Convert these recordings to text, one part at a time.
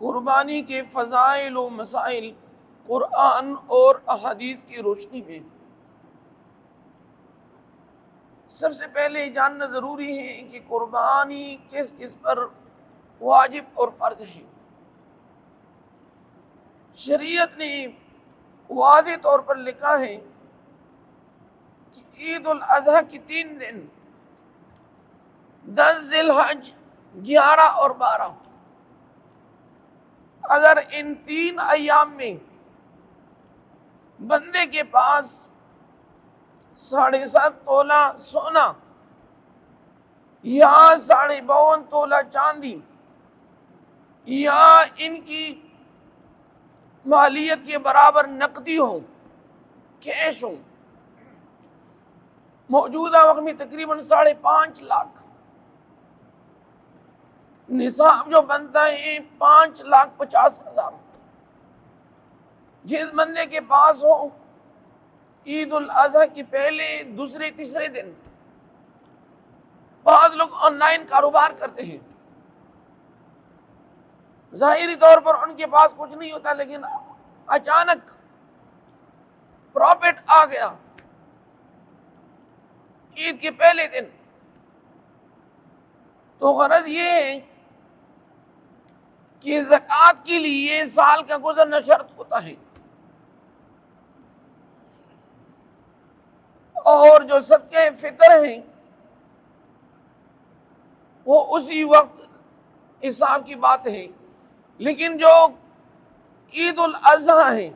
قربانی کے فضائل و مسائل قرآن اور احادیث کی روشنی میں سب سے پہلے جاننا ضروری ہے کہ قربانی کس کس پر واجب اور فرض ہے۔ شریعت نے واضح طور پر لکھا ہے کہ عید الاضحیٰ کی 3 دن 10 ذی الحج 11 اور 12، اگر ان 3 ایام میں بندے کے پاس 7.5 تولہ سونا یا 52.5 تولہ چاندی یا ان کی مالیت کے برابر نقدی ہو، کیش ہو، موجودہ وقت میں تقریباً 5.5 لاکھ، نصاب جو بنتا ہے 5,50,000، جس بندے کے پاس ہو عید الاضحیٰ کی پہلے دوسرے تیسرے دن، بعض لوگ آن لائن کاروبار کرتے ہیں، ظاہری طور پر ان کے پاس کچھ نہیں ہوتا، لیکن اچانک پروفٹ آ گیا عید کے پہلے دن، تو غرض یہ ہے کہ زکوٰۃ کے لیے سال کا گزرنا شرط ہوتا ہے، اور جو صدقہ فطر ہیں وہ اسی وقت حساب کی بات ہے۔ لیکن جو عید الاضحیٰ ہے،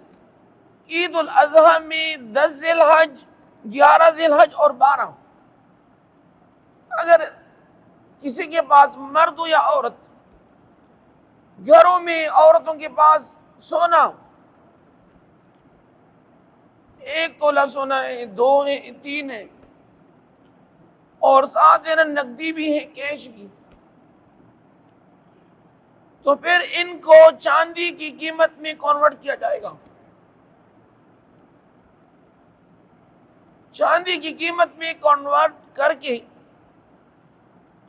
عید الاضحیٰ میں 10 ذی الحج 11 ذی الحج اور 12، اگر کسی کے پاس مرد ہو یا عورت، گھروں میں عورتوں کے پاس سونا 1 تولہ سونا ہے، 2 ہے، 3 ہے، اور ساتھ نقدی بھی ہے، کیش بھی، تو پھر ان کو چاندی کی قیمت میں کنورٹ کیا جائے گا، چاندی کی قیمت میں کنورٹ کر کے،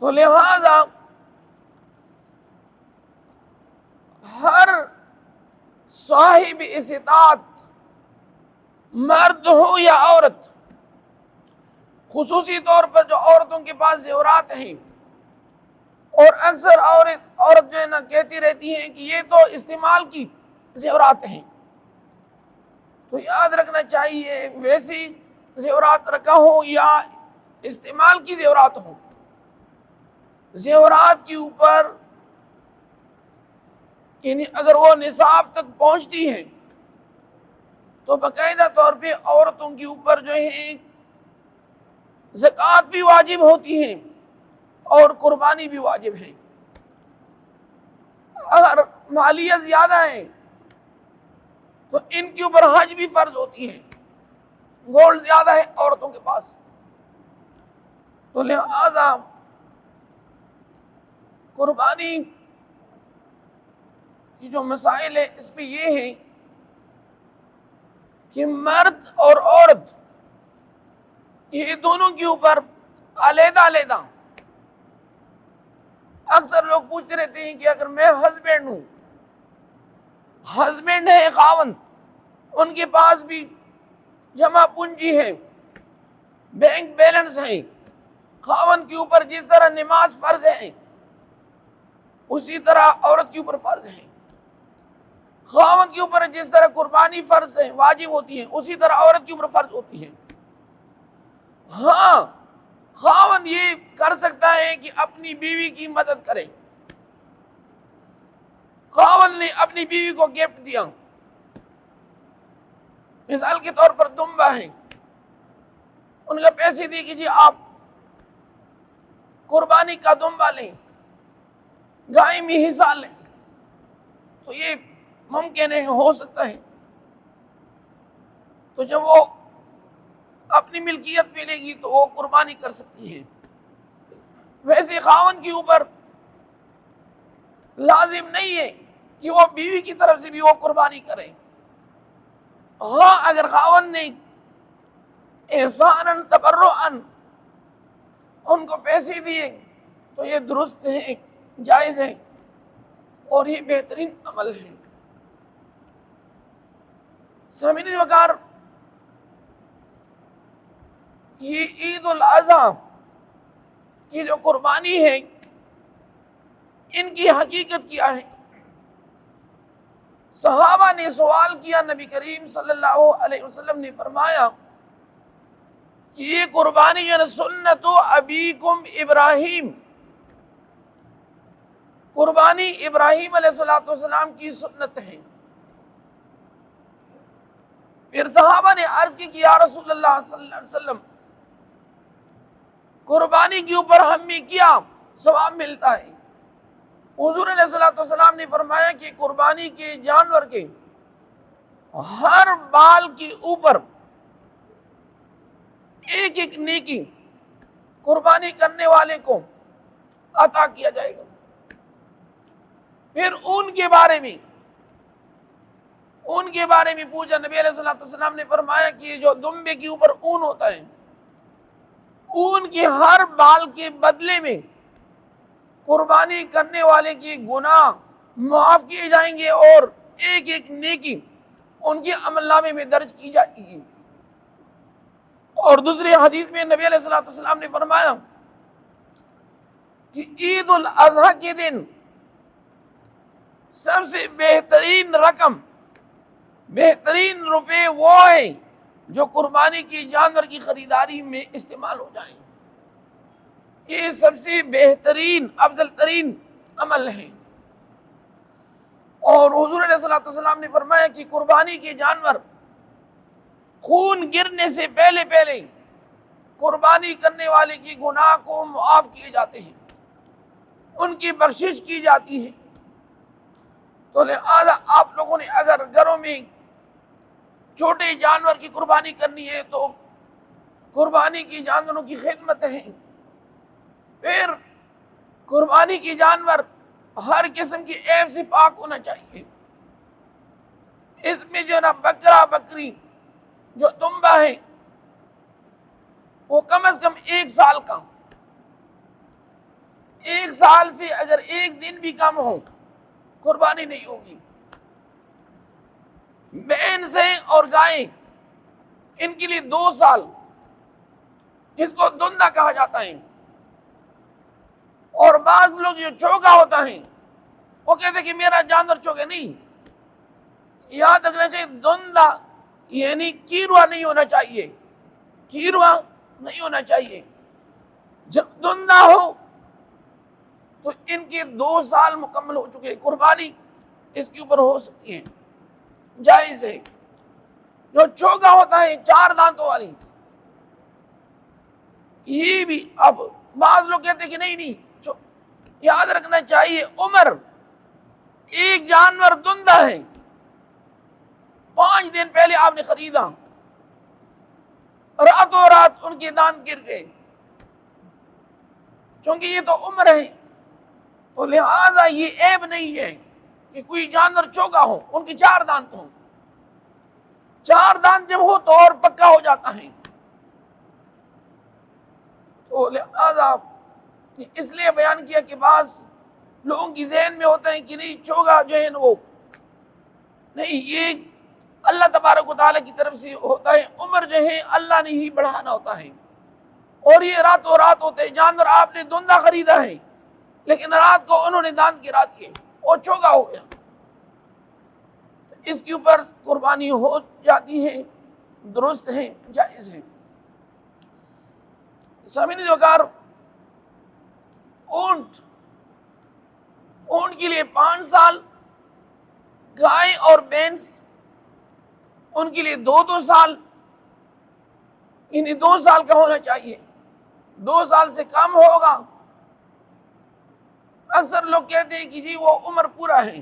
تو لہذا ہر صاحب استطاعت مرد ہو یا عورت، خصوصی طور پر جو عورتوں کے پاس زیورات ہیں، اور اکثر عورت جو ہے نا کہتی رہتی ہیں کہ یہ تو استعمال کی زیورات ہیں، تو یاد رکھنا چاہیے ویسی زیورات رکھا ہو یا استعمال کی زیورات ہوں، زیورات کے اوپر یعنی اگر وہ نصاب تک پہنچتی ہیں تو باقاعدہ طور پہ عورتوں کے اوپر جو ہے زکوٰۃ بھی واجب ہوتی ہے اور قربانی بھی واجب ہے۔ اگر مالیت زیادہ ہے تو ان کے اوپر حج بھی فرض ہوتی ہے، گولڈ زیادہ ہے عورتوں کے پاس، تو لہذا قربانی کی جو مسائل ہے اس پہ یہ ہے کہ مرد اور عورت یہ دونوں کے اوپر علیحدہ علیحدہ، اکثر لوگ پوچھتے رہتے ہیں کہ اگر میں ہسبینڈ ہوں، ہسبینڈ ہے خاوند، ان کے پاس بھی جمع پونجی ہے، بینک بیلنس ہے، خاوند کے اوپر جس طرح نماز فرض ہے اسی طرح عورت کے اوپر فرض ہے، خاوند کے اوپر جس طرح قربانی فرض ہے واجب ہوتی ہے اسی طرح عورت کے اوپر فرض ہوتی ہے۔ ہاں، خاوند یہ کر سکتا ہے کہ اپنی بیوی کی مدد کرے، خاوند نے اپنی بیوی کو گفٹ دیا، مثال کے طور پر دمبا ہے، ان کا پیسے دی کہ جی آپ قربانی کا دمبا لیں، گائے میں حصہ لیں، تو یہ ممکن ہے، ہو سکتا ہے، تو جب وہ اپنی ملکیت ملے گی تو وہ قربانی کر سکتی ہے۔ ویسے خاوند کے اوپر لازم نہیں ہے کہ وہ بیوی کی طرف سے بھی وہ قربانی کرے، ہاں اگر خاوند نے احساناً تبرعاً ان کو پیسے دیے تو یہ درست ہے، جائز ہے، اور یہ بہترین عمل ہے۔ سامعین وقار، یہ عید الاضحیٰ کی جو قربانی ہے، ان کی حقیقت کیا ہے؟ صحابہ نے سوال کیا، نبی کریم صلی اللہ علیہ وسلم نے فرمایا کہ یہ قربانی سنت ابیکم ابراہیم، قربانی ابراہیم علیہ السلام کی سنت ہے۔ پھر صحابہ نے عرض کی کہ یا رسول اللہ صلی اللہ علیہ وسلم، قربانی کے اوپر ہمیں کیا ثواب ملتا ہے؟ حضور علیہ السلام نے فرمایا کہ قربانی کے جانور کے ہر بال کے اوپر ایک ایک نیکی قربانی کرنے والے کو عطا کیا جائے گا۔ پھر ان کے بارے میں پوچھا، نبی علیہ السلام نے فرمایا کہ جو دمبے کے اوپر اون ہوتا ہے، اون کے ہر بال کے بدلے میں قربانی کرنے والے کی گناہ معاف کیے جائیں گے اور ایک ایک نیکی ان کے عمل نامے میں درج کی جائے گی۔ اور دوسری حدیث میں نبی علیہ السلام نے فرمایا کہ عید الاضحیٰ کے دن سب سے بہترین رقم، بہترین روپے وہ ہیں جو قربانی کی جانور کی خریداری میں استعمال ہو جائیں۔ یہ سب سے بہترین، افضل ترین عمل ہے۔ اور حضور علیہ السلام نے فرمایا کہ قربانی کے جانور خون گرنے سے پہلے قربانی کرنے والے کی گناہ کو معاف کیے جاتے ہیں، ان کی بخشش کی جاتی ہے۔ تو لہذا آپ لوگوں نے اگر گھروں میں چھوٹے جانور کی قربانی کرنی ہے تو قربانی کی جانوروں کی خدمت ہے۔ پھر قربانی کی جانور ہر قسم کی عیب سے پاک ہونا چاہیے۔ اس میں جو نا بکرا بکری جو دمبا ہے وہ کم از کم 1 سال کا، 1 سال سے اگر 1 دن بھی کم ہو قربانی نہیں ہوگی۔ بھینسیں اور گائیں ان کے لیے 2 سال، جس کو دندہ کہا جاتا ہے۔ اور بعض لوگ جو چوگا ہوتا ہے وہ کہتے ہیں کہ میرا جانور چوگے نہیں، یاد رکھنا چاہیے دندہ یعنی کیروا نہیں ہونا چاہیے، کیروا نہیں ہونا چاہیے۔ جب دندہ ہو تو ان کے 2 سال مکمل ہو چکے، قربانی اس کے اوپر ہو سکتی ہے، جائز ہے۔ جو چوگا ہوتا ہے 4 دانتوں والی، یہ بھی اب بعض لوگ کہتے ہیں کہ نہیں، یاد رکھنا چاہیے عمر، ایک جانور دندہ ہے، 5 دن پہلے آپ نے خریدا، راتوں رات ان کے دانت گر گئے، چونکہ یہ تو عمر ہے، تو لہذا یہ عیب نہیں ہے کہ کوئی جانور چوگا ہو، ان کے 4 دانت ہوں۔ 4 دانت جب ہو تو اور پکا ہو جاتا ہے، تو لہذا اس لیے بیان کیا کہ بعض لوگوں کی ذہن میں ہوتا ہے کہ نہیں چوگا جو ہے وہ نہیں، یہ اللہ تبارک و تعالیٰ کی طرف سے ہوتا ہے، عمر جو ہے اللہ نے ہی بڑھانا ہوتا ہے، اور یہ راتوں رات ہوتے ہیں۔ جانور آپ نے دندہ خریدا ہے لیکن رات کو انہوں نے دانت گرا دیے اور چوگا ہو گیا، اس کے اوپر قربانی ہو جاتی ہے، درست ہے، جائز ہے۔ سامعین وقار، اونٹ کے لیے 5 سال، گائے اور بھینس ان کے لیے 2 سال، انہیں 2 سال کا ہونا چاہیے۔ 2 سال سے کم ہوگا، اکثر لوگ کہتے ہیں کہ جی وہ عمر پورا ہے،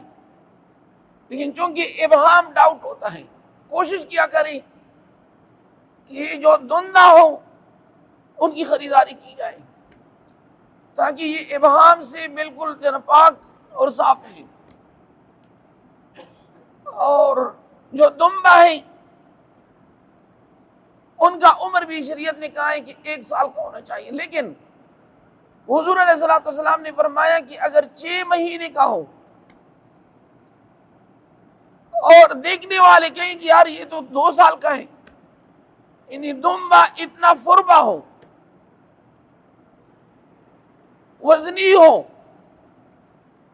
لیکن چونکہ ابہام ڈاؤٹ ہوتا ہے، کوشش کیا کریں کہ جو دندہ ہو ان کی خریداری کی جائے تاکہ یہ ابہام سے بالکل پاک اور صاف ہے۔ اور جو دمبا ہے ان کا عمر بھی شریعت نے کہا ہے کہ 1 سال کا ہونا چاہیے، لیکن حضور علیہ السلام نے فرمایا کہ اگر 6 مہینے کا ہو اور دیکھنے والے کہیں کہ یار یہ تو 2 سال کا ہے، یعنی دمبا اتنا فربا ہو، وزنی ہو،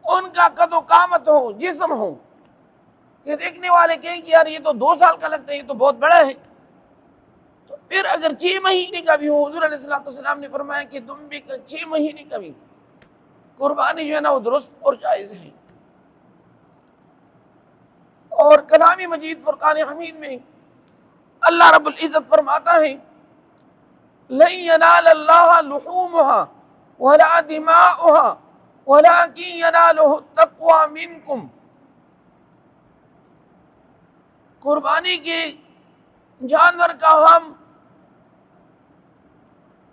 ان کا قد و قامت ہو، جسم ہو، کہ دیکھنے والے کہیں کہ یار یہ تو 2 سال کا لگتا ہے، یہ تو بہت بڑا ہے۔ تو پھر اگر 6 مہینے کا بھی ہو، حضور علیہ السلام نے فرمایا کہ دمبے کا 6 مہینے کا بھی قربانی جو ہے نا وہ درست اور جائز ہے۔ اور کلام مجید فرقان حمید میں اللہ رب العزت فرماتا ہے لَن يَنَالَ اللَّهَ لُحُومُهَا وَلَا دِمَاؤُهَا وَلَكِن يَنَالُهُ التَّقْوَى مِنكُمْ۔ قربانی کے جانور کا ہم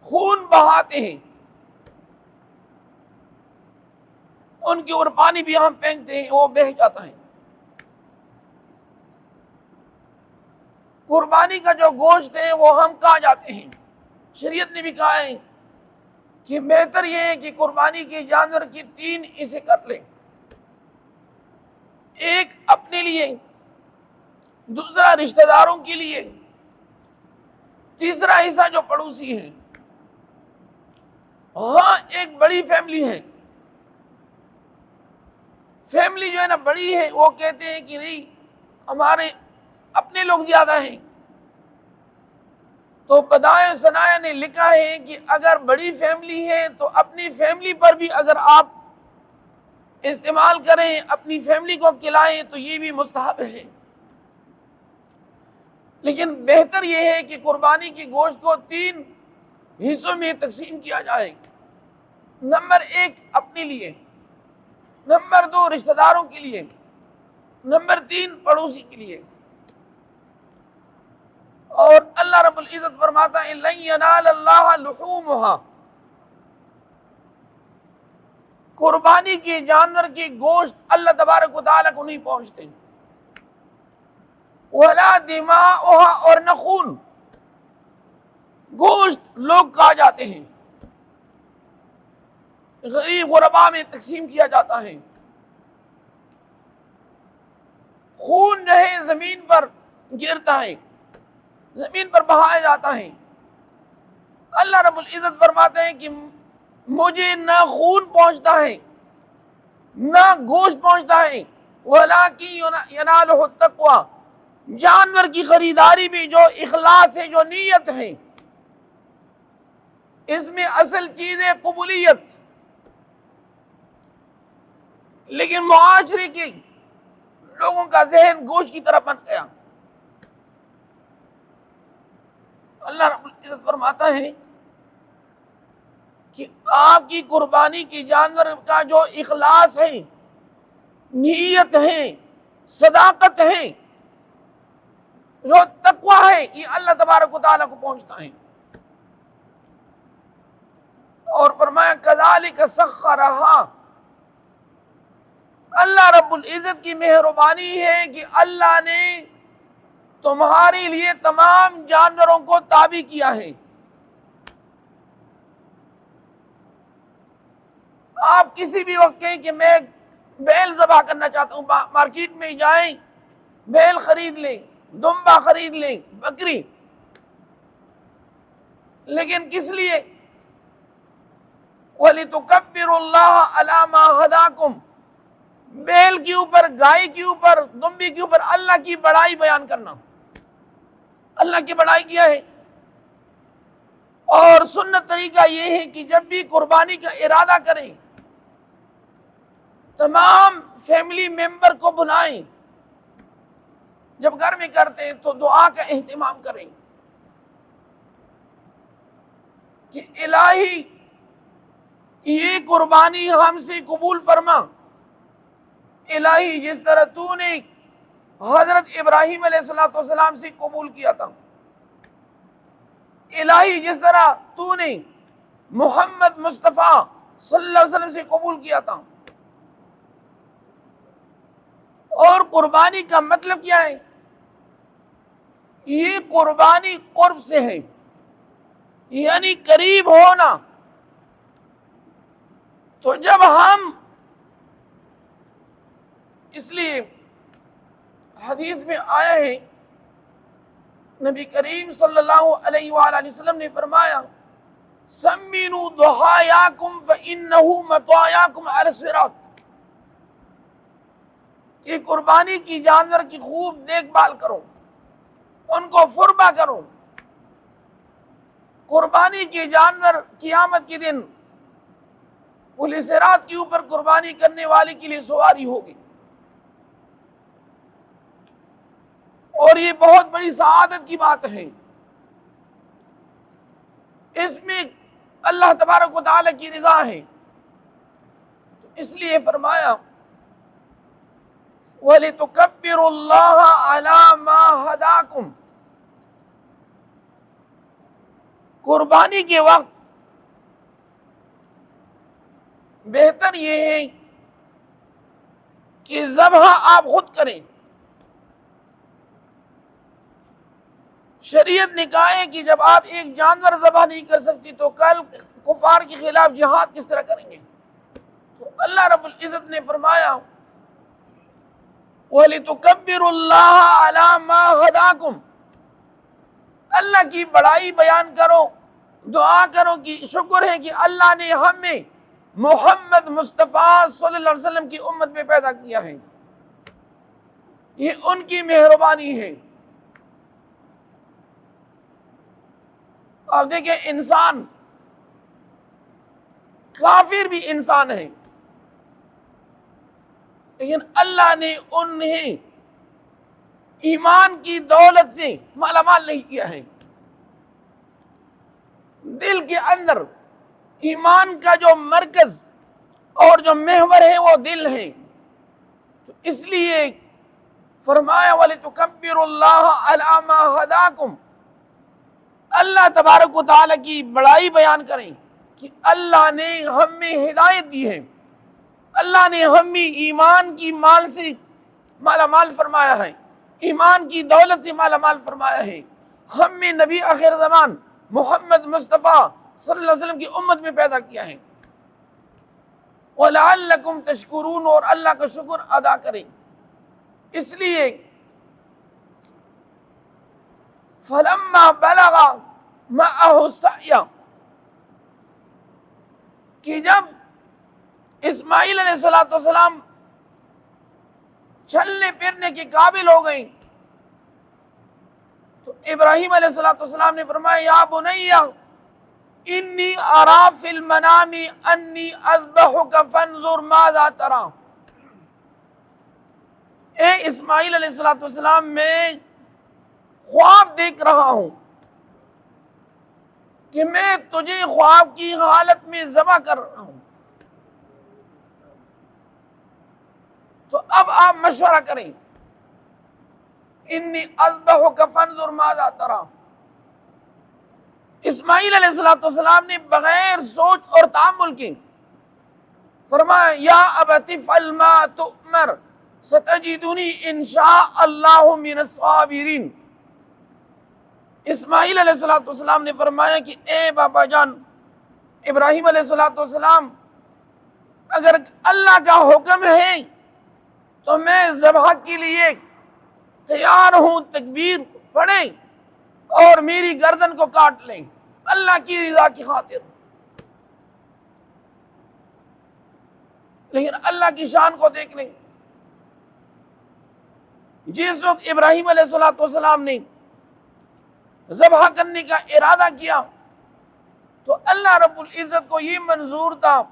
خون بہاتے ہیں، ان کے اوپر پانی بھی ہم پھینکتے ہیں، وہ بہہ جاتا ہے۔ قربانی کا جو گوشت ہے وہ ہم کھا جاتے ہیں۔ شریعت نے بھی کہا ہے کہ بہتر یہ ہے کہ قربانی کے جانور کی 3 حصے کر لیں، ایک اپنے لیے، دوسرا رشتہ داروں کے لیے، تیسرا حصہ جو پڑوسی ہیں۔ ہاں ایک بڑی فیملی ہے، فیملی جو ہے نا بڑی ہے، وہ کہتے ہیں کہ نہیں ہمارے اپنے لوگ زیادہ ہیں، تو بدائع ثنایا نے لکھا ہے کہ اگر بڑی فیملی ہے تو اپنی فیملی پر بھی اگر آپ استعمال کریں، اپنی فیملی کو کھلائیں تو یہ بھی مستحب ہے۔ لیکن بہتر یہ ہے کہ قربانی کی گوشت کو 3 حصوں میں تقسیم کیا جائے۔ نمبر 1 اپنے لیے، نمبر 2 رشتہ داروں کے لیے، نمبر 3 پڑوسی کے لیے۔ اور اللہ رب العزت فرماتا ہے لَن يَنَالَ اللَّهَ لُحُومُهَا، قربانی کے جانور کے گوشت اللہ تبارک و تعالیٰ کو نہیں پہنچتے، وَلَا دِمَاؤُهَا، اور نہ خون، گوشت لوگ کھا جاتے ہیں، غریب غربا میں تقسیم کیا جاتا ہے، خون جو ہے زمین پر گرتا ہے، زمین پر بہایا جاتا ہے۔ اللہ رب العزت فرماتے ہیں کہ مجھے نہ خون پہنچتا ہے نہ گوشت پہنچتا ہے، وَلَكِن يَنَالُهُ التَّقْوَى، جانور کی خریداری میں جو اخلاص ہے، جو نیت ہے، اس میں اصل چیز ہے قبولیت۔ لیکن معاشرے کے لوگوں کا ذہن گوشت کی طرف بن گیا۔ اللہ رب العزت فرماتا ہے کہ آپ کی قربانی کی جانور کا جو اخلاص ہے، نیت ہے، صداقت ہے، جو تقوی ہے، یہ اللہ تبارک و تعالیٰ کو پہنچتا ہے۔ اور فرمایا کذالک سخرھا، اللہ رب العزت کی مہربانی ہے کہ اللہ نے تمہارے لیے تمام جانوروں کو تابع کیا ہے۔ آپ کسی بھی وقت کہیں کہ میں بیل ذبح کرنا چاہتا ہوں، مارکیٹ میں جائیں، بیل خرید لیں، دمبا خرید لیں، بکری، لیکن کس لیے؟ وَلِتُكَبِّرُوا اللَّهَ عَلَى مَا هَدَاكُمْ، بیل کے اوپر، گائے کے اوپر، دمبی کے اوپر اللہ کی بڑائی بیان کرنا، اللہ کی بڑائی کیا ہے۔ اور سنت طریقہ یہ ہے کہ جب بھی قربانی کا ارادہ کریں تمام فیملی ممبر کو بلائیں، جب گھر میں کرتے ہیں تو دعا کا اہتمام کریں کہ الہی یہ قربانی ہم سے قبول فرما، الہی جس طرح تو نے حضرت ابراہیم علیہ السلام سے قبول کیا تھا، الہی جس طرح تو نے محمد مصطفیٰ صلی اللہ علیہ وسلم سے قبول کیا تھا۔ اور قربانی کا مطلب کیا ہے؟ یہ قربانی قرب سے ہے، یعنی قریب ہونا۔ تو جب ہم، اس لیے حدیث میں آیا ہے، نبی کریم صلی اللہ علیہ وآلہ وسلم نے فرمایا سمینوا ضحایاکم فإنہ مطایاکم علی الصراط، کہ قربانی کی جانور کی خوب دیکھ بھال کرو، ان کو فربا کرو۔ قربانی کے جانور قیامت کے دن پل صراط کے اوپر قربانی کرنے والے کے لیے سواری ہوگی، اور یہ بہت بڑی سعادت کی بات ہے۔ اس میں اللہ تبارک و تعالیٰ کی رضا ہے، اس لیے فرمایا وَلِتُكَبِّرُوا اللَّهَ عَلَى مَا هَدَاكُمْ، قربانی کے وقت بہتر یہ ہے کہ ذبح آپ خود کریں۔ شریعت نے کہا ہے کہ جب آپ ایک جانور ذبح نہیں کر سکتی تو کل کفار کے خلاف جہاد کس طرح کریں گے؟ تو اللہ رب العزت نے فرمایا وَلِتُكَبِّرُوا اللَّهَ عَلَى مَا هَدَاكُمْ، اللہ کی بڑائی بیان کرو، دعا کرو کہ شکر ہے کہ اللہ نے ہمیں محمد مصطفیٰ صلی اللہ علیہ وسلم کی امت میں پیدا کیا ہے، یہ ان کی مہربانی ہے۔ آپ دیکھیں انسان، کافر بھی انسان ہے، لیکن اللہ نے انہیں ایمان کی دولت سے مالا مال نہیں کیا ہے۔ دل کے اندر ایمان کا جو مرکز اور جو محور ہے وہ دل ہے، تو اس لیے فرمایا وَلِتُكَبِّرُوا اللَّهَ عَلَى مَا هَدَاكُمْ، اللہ تبارک و تعالیٰ کی بڑائی بیان کریں کہ اللہ نے ہمیں ہدایت دی ہے، اللہ نے ہمیں ایمان کی مال سے مالا مال فرمایا ہے، ایمان کی دولت سے مالا مال فرمایا ہے، ہمیں نبی آخر زمان محمد مصطفیٰ صلی اللہ علیہ وسلم کی امت میں پیدا کیا ہے۔ وَلَعَلَّكُمْ تَشْكُرُونَ، اور اللہ کا شکر ادا کریں۔ اس لیے فَلَمَّا بَلَغَ مَعَهُ السَّعْيَ، کہ جب اسماعیل علیہ السلام چلنے پھرنے کے قابل ہو گئیں تو ابراہیم علیہ السلام نے فرمایا یا بنی انی اریٰ فی المنام انی اذبحک فانظر ماذا تریٰ، اے اسماعیل علیہ السلام میں خواب دیکھ رہا ہوں کہ میں تجھے خواب کی حالت میں ذبح کر رہا ہوں، تو اب آپ مشورہ کریں، انی اذبحک فانظر ماذا تریٰ۔ اسماعیل علیہ السلام نے بغیر سوچ اور تعامل کے فرمایا یا ابت افعل ما تؤمر ستجدنی ان شاء اللہ من الصابرین۔ اسماعیل علیہ السلام نے فرمایا کہ اے بابا جان ابراہیم علیہ السلام، اگر اللہ کا حکم ہے تو میں ذبح کے لیے تیار ہوں، تکبیر پڑھیں اور میری گردن کو کاٹ لیں اللہ کی رضا کی خاطر۔ لیکن اللہ کی شان کو دیکھ لیں، جس وقت ابراہیم علیہ السلام نے ذبح کرنے کا ارادہ کیا تو اللہ رب العزت کو یہ منظور تھا،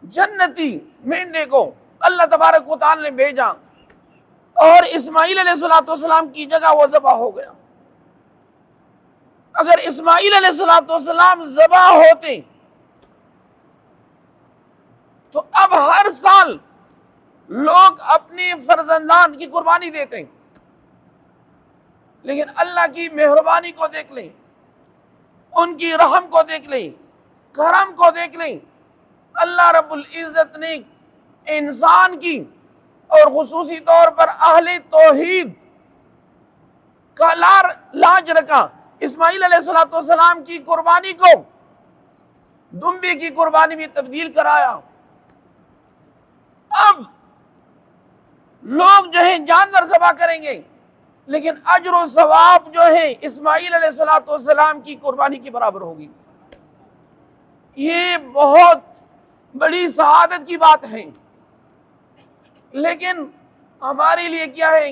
جنتی مینڈے کو اللہ تبارک و تعالی نے بھیجا اور اسماعیل علیہ السلام کی جگہ وہ ذبح ہو گیا۔ اگر اسماعیل علیہ السلام ذبح ہوتے تو اب ہر سال لوگ اپنے فرزندان کی قربانی دیتے ہیں، لیکن اللہ کی مہربانی کو دیکھ لیں، ان کی رحم کو دیکھ لیں، کرم کو دیکھ لیں، اللہ رب العزت نے انسان کی اور خصوصی طور پر اہل توحید کا لاج رکھا، اسماعیل علیہ السلام کی قربانی کو دمبے کی قربانی میں تبدیل کرایا۔ اب لوگ جو ہیں جانور ذبح کریں گے، لیکن اجر و ثواب جو ہے اسماعیل علیہ السلام کی قربانی کے برابر ہوگی۔ یہ بہت بڑی سعادت کی بات ہے۔ لیکن ہمارے لیے کیا ہے؟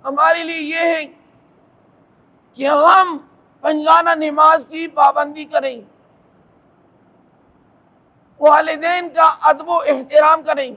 ہمارے لیے یہ ہے کہ ہم پنجگانہ نماز کی پابندی کریں، والدین کا ادب و احترام کریں،